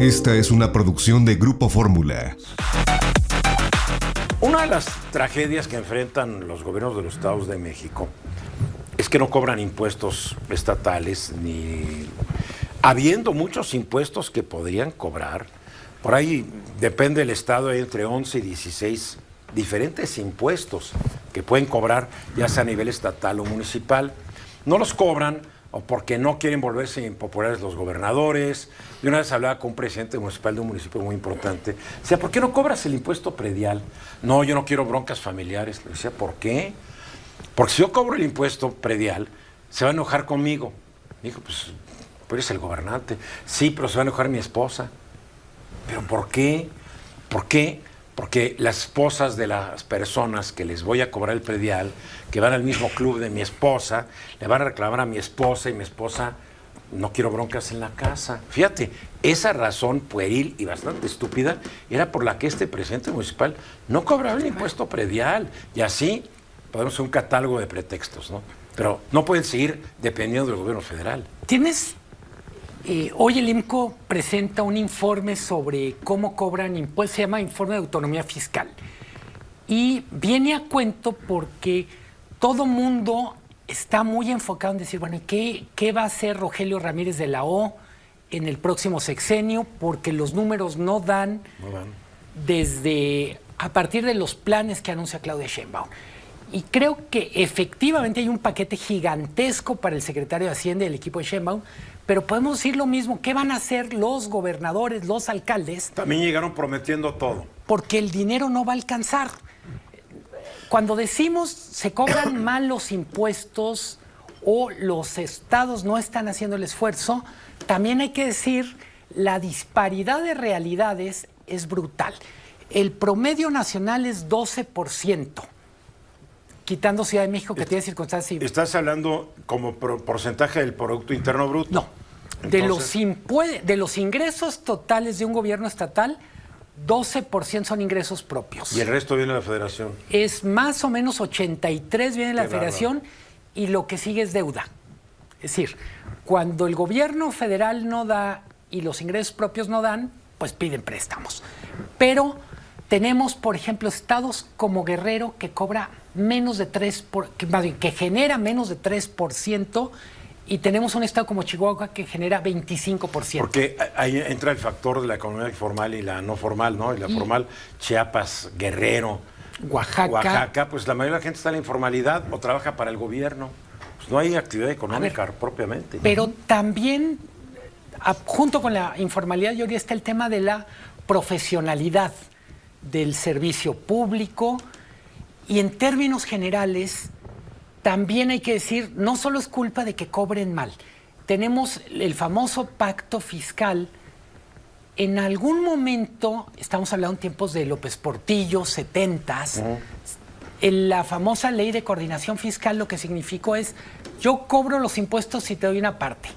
Esta es una producción de Grupo Fórmula. Una de las tragedias que enfrentan los gobiernos de los estados de México es que no cobran impuestos estatales, ni habiendo muchos impuestos que podrían cobrar. Por ahí depende del estado, hay entre 11 y 16 diferentes impuestos que pueden cobrar, ya sea a nivel estatal o municipal. No los cobran o porque no quieren volverse impopulares los gobernadores. Y una vez hablaba con un presidente municipal de un municipio muy importante. Decía, ¿por qué no cobras el impuesto predial? No, yo no quiero broncas familiares. Le decía, ¿por qué? Porque si yo cobro el impuesto predial, se va a enojar conmigo. Me dijo, pues eres el gobernante. Sí, pero se va a enojar mi esposa. ¿Pero por qué? ¿Por qué? Porque las esposas de las personas que les voy a cobrar el predial, que van al mismo club de mi esposa, le van a reclamar a mi esposa y mi esposa, no quiero broncas en la casa. Fíjate, esa razón pueril y bastante estúpida era por la que este presidente municipal no cobraba el impuesto predial. Y así podemos hacer un catálogo de pretextos, ¿no? Pero no pueden seguir dependiendo del gobierno federal. Hoy el IMCO presenta un informe sobre cómo cobran impuestos, se llama Informe de Autonomía Fiscal. Y viene a cuento porque todo mundo está muy enfocado en decir, bueno, ¿qué va a hacer Rogelio Ramírez de la O en el próximo sexenio? Porque los números no dan desde a partir de los planes que anuncia Claudia Sheinbaum. Y creo que efectivamente hay un paquete gigantesco para el secretario de Hacienda y el equipo de Sheinbaum, pero podemos decir lo mismo, ¿qué van a hacer los gobernadores, los alcaldes? También llegaron prometiendo todo. Porque el dinero no va a alcanzar. Cuando decimos se cobran mal los impuestos o los estados no están haciendo el esfuerzo, también hay que decir la disparidad de realidades es brutal. El promedio nacional es 12%. Quitando Ciudad de México, que tiene circunstancias... ¿Estás hablando como porcentaje del Producto Interno Bruto? No. De los ingresos totales de un gobierno estatal, 12% son ingresos propios. ¿Y el resto viene de la Federación? Es más o menos 83% viene de la Federación y lo que sigue es deuda. Es decir, cuando el gobierno federal no da y los ingresos propios no dan, pues piden préstamos. Pero tenemos, por ejemplo, estados como Guerrero que cobra menos de 3%, que genera menos de 3%, y tenemos un estado como Chihuahua que genera 25%. Porque ahí entra el factor de la economía formal y la no formal, ¿no? Y la formal, Chiapas, Guerrero, Oaxaca, pues la mayoría de la gente está en la informalidad o trabaja para el gobierno. Pues no hay actividad económica propiamente. Pero también, junto con la informalidad, yo diría, está el tema de la profesionalidad del servicio público. Y en términos generales, también hay que decir, no solo es culpa de que cobren mal. Tenemos el famoso pacto fiscal. En algún momento, estamos hablando en tiempos de López Portillo, 70s, en la famosa ley de coordinación fiscal lo que significó es, yo cobro los impuestos si te doy una parte.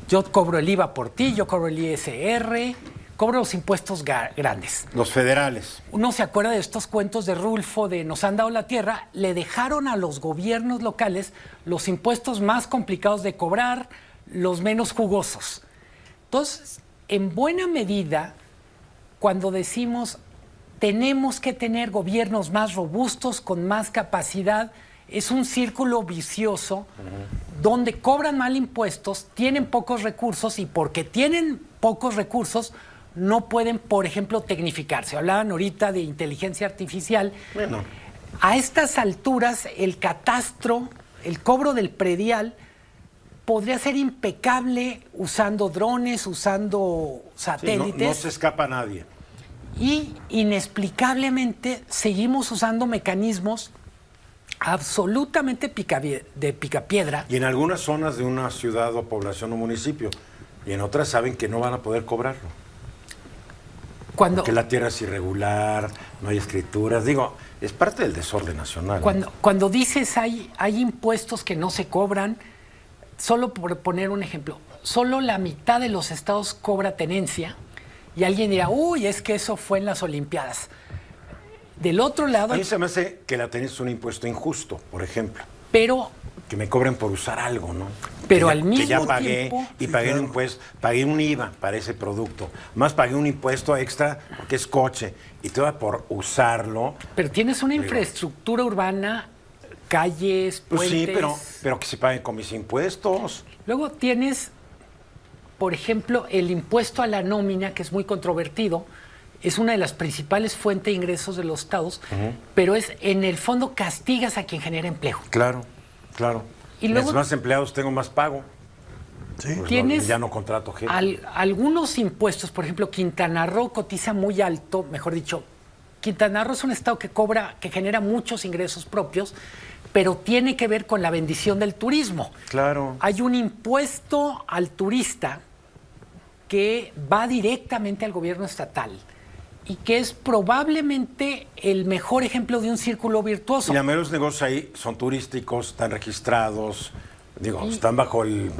Yo cobro el IVA por ti, yo cobro el ISR, cobro los impuestos grandes. Los federales. Uno se acuerda de estos cuentos de Rulfo de Nos han dado la tierra, le dejaron a los gobiernos locales los impuestos más complicados de cobrar, los menos jugosos. Entonces, en buena medida, cuando decimos tenemos que tener gobiernos más robustos, con más capacidad, es un círculo vicioso donde cobran mal impuestos, tienen pocos recursos y porque tienen pocos recursos no pueden, por ejemplo, tecnificarse. Hablaban ahorita de inteligencia artificial. Bueno. A estas alturas, el catastro, el cobro del predial, podría ser impecable usando drones, usando satélites. Sí, no se escapa nadie. Y inexplicablemente seguimos usando mecanismos absolutamente de picapiedra. Y en algunas zonas de una ciudad o población o municipio, y en otras saben que no van a poder cobrarlo. Porque la tierra es irregular, no hay escrituras. Digo, es parte del desorden nacional. Cuando dices hay impuestos que no se cobran, solo por poner un ejemplo, solo la mitad de los estados cobra tenencia y alguien dirá, uy, es que eso fue en las Olimpiadas. Del otro lado... A mí se me hace que la tenencia es un impuesto injusto, por ejemplo. Pero que me cobren por usar algo, ¿no? Pero Que al que mismo ya pagué tiempo- y pagué un impuesto, pagué un IVA para ese producto, más pagué un impuesto extra porque es coche y todo por usarlo. Pero tienes una infraestructura urbana, calles, Pues puentes. sí, pero que se paguen con mis impuestos. Luego tienes, por ejemplo, el impuesto a la nómina, que es muy controvertido. Es una de las principales fuentes de ingresos de los estados, pero es, en el fondo, castigas a quien genera empleo. Claro, claro. Y luego- Mientras más empleados tengo, más pago. Sí. Pues Tienes ya no contrato gente. algunos impuestos, por ejemplo, Quintana Roo cotiza muy alto, mejor dicho, Quintana Roo es un estado que genera muchos ingresos propios, pero tiene que ver con la bendición del turismo. Claro. Hay un impuesto al turista que va directamente al gobierno estatal y que es probablemente el mejor ejemplo de un círculo virtuoso. Y la mayoría de los negocios ahí son turísticos, están registrados, están bajo el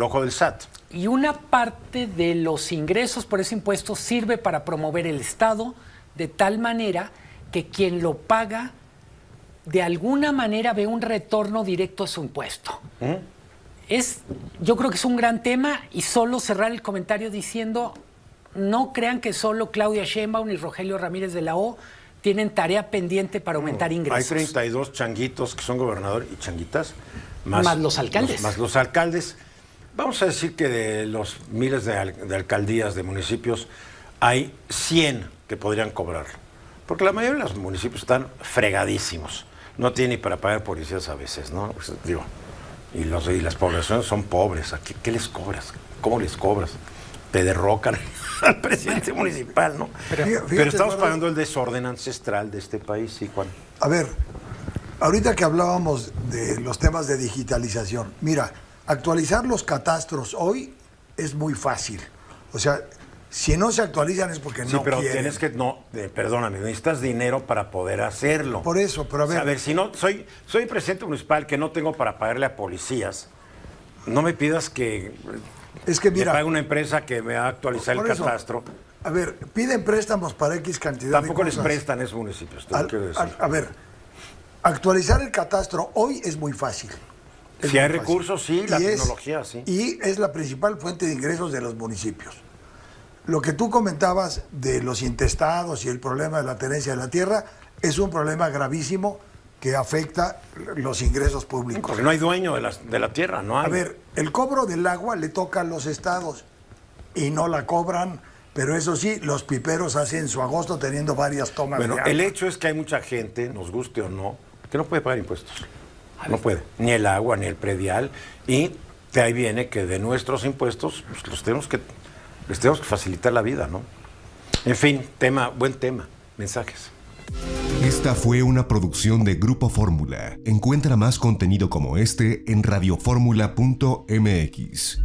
ojo del SAT. Y una parte de los ingresos por ese impuesto sirve para promover el Estado de tal manera que quien lo paga de alguna manera ve un retorno directo a su impuesto. Yo creo que es un gran tema, y solo cerrar el comentario diciendo, no crean que solo Claudia Sheinbaum y Rogelio Ramírez de la O tienen tarea pendiente para aumentar ingresos. Hay 32 changuitos que son gobernadores y changuitas. Más los alcaldes. Más los alcaldes. Vamos a decir que de los miles de alcaldías, de municipios, hay 100 que podrían cobrar. Porque la mayoría de los municipios están fregadísimos. No tienen ni para pagar policías a veces, ¿no? Pues, y las poblaciones son pobres. ¿Qué les cobras? ¿Cómo les cobras? Te derrocan al presidente municipal, ¿no? Pero estamos Eduardo, pagando el desorden ancestral de este país, ¿sí, Juan? A ver, ahorita que hablábamos de los temas de digitalización, mira, actualizar los catastros hoy es muy fácil. O sea, si no se actualizan es porque Sí, no pero quieren. tienes que, perdóname, necesitas dinero para poder hacerlo. Por eso, pero a ver. O sea, a ver, si no, soy presidente municipal que no tengo para pagarle a policías, no me pidas que Es que mira, me pague una empresa que me va a actualizar el por eso, catastro. A ver, piden préstamos para X cantidad Tampoco de les cosas. prestan esos municipios, te lo quiero decir. A ver, actualizar el catastro hoy es muy fácil. Es Si muy hay fácil. recursos, sí, la Y tecnología, sí. Y es la principal fuente de ingresos de los municipios. Lo que tú comentabas de los intestados y el problema de la tenencia de la tierra es un problema gravísimo que afecta los ingresos públicos. Porque no hay dueño de la tierra, no hay. A ver, el cobro del agua le toca a los estados y no la cobran, pero eso sí, los piperos hacen su agosto teniendo varias tomas Bueno, de agua. el hecho es que hay mucha gente, nos guste o no, que no puede pagar impuestos. No puede. Ni el agua, ni el predial. Y de ahí viene que de nuestros impuestos pues, les tenemos que facilitar la vida, ¿no? En fin, buen tema. Mensajes. Esta fue una producción de Grupo Fórmula. Encuentra más contenido como este en radioformula.mx.